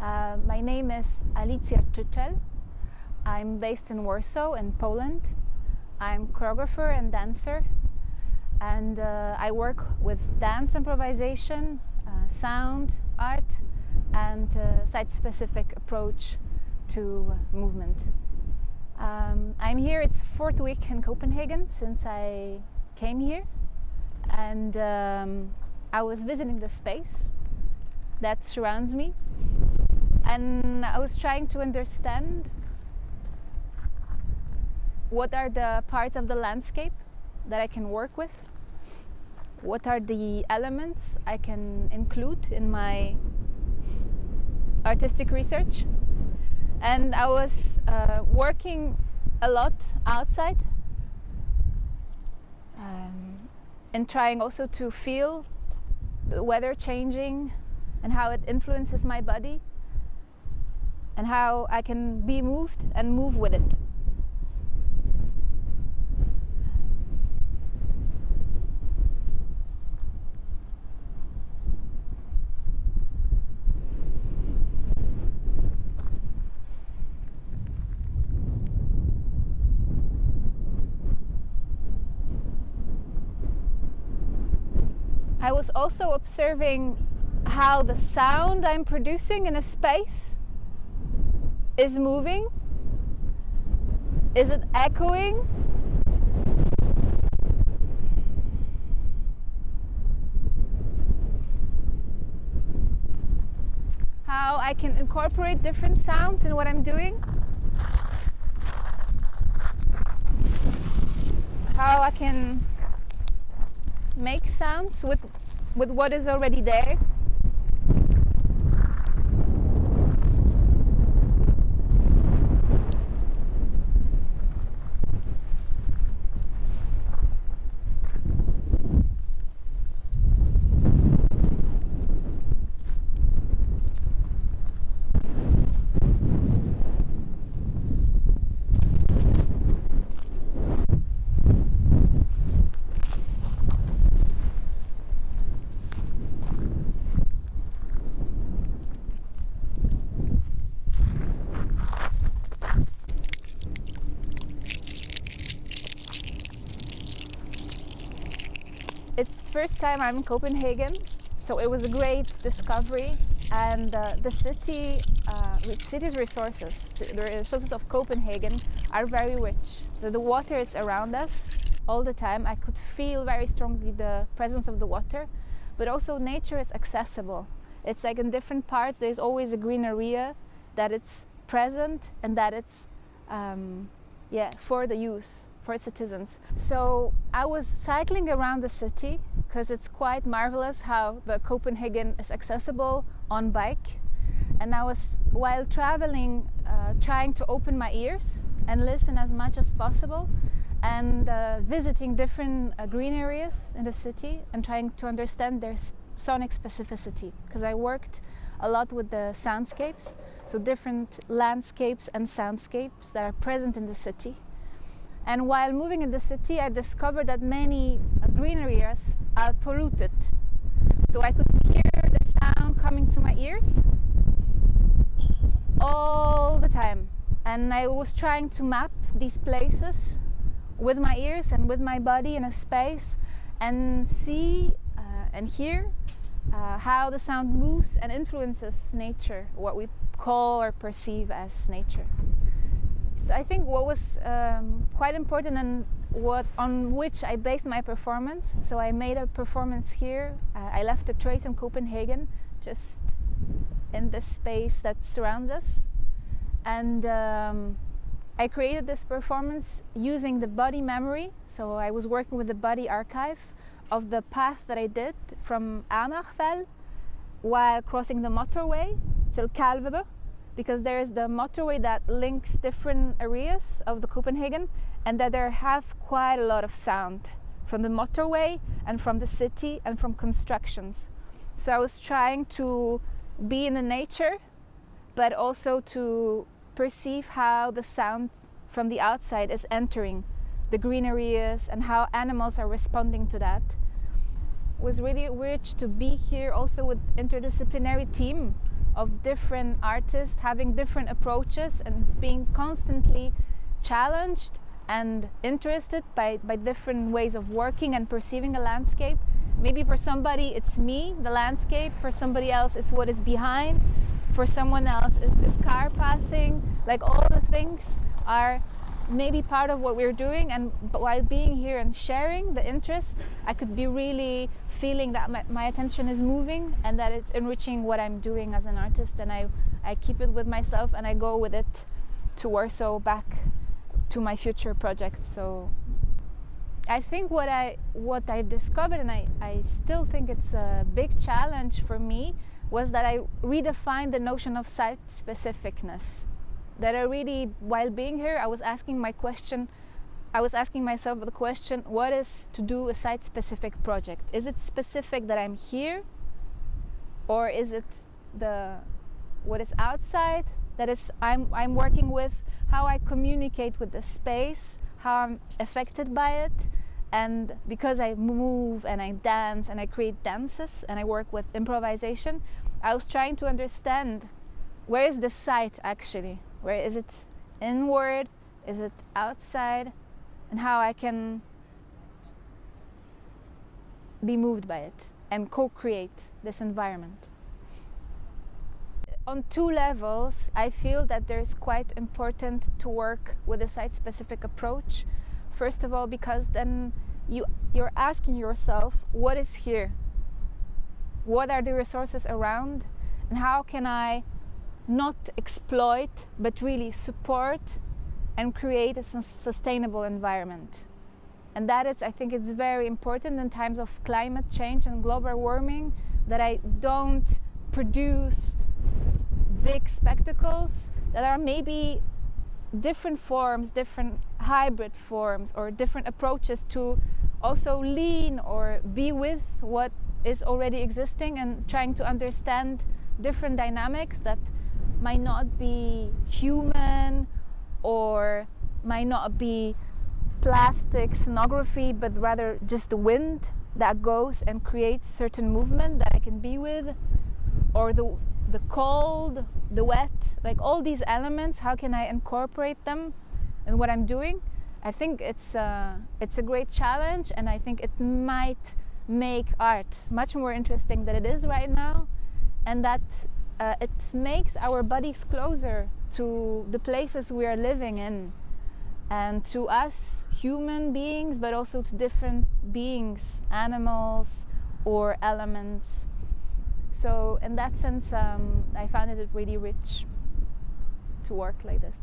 My name is Alicja Czyczel. I'm based in Warsaw in Poland. I'm choreographer and dancer, and I work with dance improvisation, sound, art, and site-specific approach to movement. I'm here, it's 4th week in Copenhagen since I came here, and I was visiting the space that surrounds me, and I was trying to understand what are the parts of the landscape that I can work with, what are the elements I can include in my artistic research. And I was working a lot outside and trying also to feel the weather changing and how it influences my body and how I can be moved and move with it. I was also observing how the sound I'm producing in a space is moving. Is it echoing? How I can incorporate different sounds in what I'm doing. How I can make sounds with what is already there. It's the first time I'm in Copenhagen, so it was a great discovery, and the city's resources, the resources of Copenhagen are very rich. The water is around us all the time. I could feel very strongly the presence of the water, but also nature is accessible. It's like in different parts there's always a green area that it's present and that it's for the use, for citizens. So I was cycling around the city because it's quite marvelous how the Copenhagen is accessible on bike. And I was, while traveling, trying to open my ears and listen as much as possible, and visiting different green areas in the city and trying to understand their sonic specificity, because I worked a lot with the soundscapes, so different landscapes and soundscapes that are present in the city. And while moving in the city, I discovered that many green areas are polluted. So I could hear the sound coming to my ears all the time. And I was trying to map these places with my ears and with my body in a space and see and hear how the sound moves and influences nature, what we call or perceive as nature. So I think what was quite important and on which I based my performance. So I made a performance here. I left a trace in Copenhagen, just in the space that surrounds us. And I created this performance using the body memory. So I was working with the body archive of the path that I did from Amarvel while crossing the motorway till Kalvebø, because there is the motorway that links different areas of the Copenhagen, and that there have quite a lot of sound from the motorway and from the city and from constructions. So I was trying to be in the nature, but also to perceive how the sound from the outside is entering the green areas and how animals are responding to that. It was really rich to be here also with interdisciplinary team of different artists having different approaches and being constantly challenged and interested by different ways of working and perceiving a landscape. Maybe for somebody it's me, the landscape, for somebody else it's what is behind, for someone else it's this car passing. Like, all the things are maybe part of what we're doing, and while being here and sharing the interest, I could be really feeling that my attention is moving and that it's enriching what I'm doing as an artist, and I keep it with myself and I go with it to Warsaw, back to my future projects. So I think what I've discovered, and I still think it's a big challenge for me, was that I redefined the notion of site-specificness. That I really, while being here, I was asking myself the question, what is to do a site-specific project? Is it specific that I'm here? Or is it what is outside? That is, I'm working with how I communicate with the space, how I'm affected by it. And because I move and I dance and I create dances and I work with improvisation, I was trying to understand, where is the site actually? Where is it inward? Is it outside? And how I can be moved by it and co-create this environment. On two levels, I feel that it's quite important to work with a site-specific approach. First of all, because then you're asking yourself, what is here? What are the resources around? And how can I not exploit, but really support and create a sustainable environment? And that is, I think it's very important in times of climate change and global warming, that I don't produce big spectacles that are maybe different forms, different hybrid forms, or different approaches to also lean or be with what is already existing, and trying to understand different dynamics that might not be human or might not be plastic scenography, but rather just the wind that goes and creates certain movement that I can be with, or the cold, the wet, like all these elements, how can I incorporate them in what I'm doing? I think it's a great challenge, and I think it might make art much more interesting than it is right now, and that it makes our bodies closer to the places we are living in, and to us human beings, but also to different beings, animals or elements. So in that sense, I found it really rich to work like this.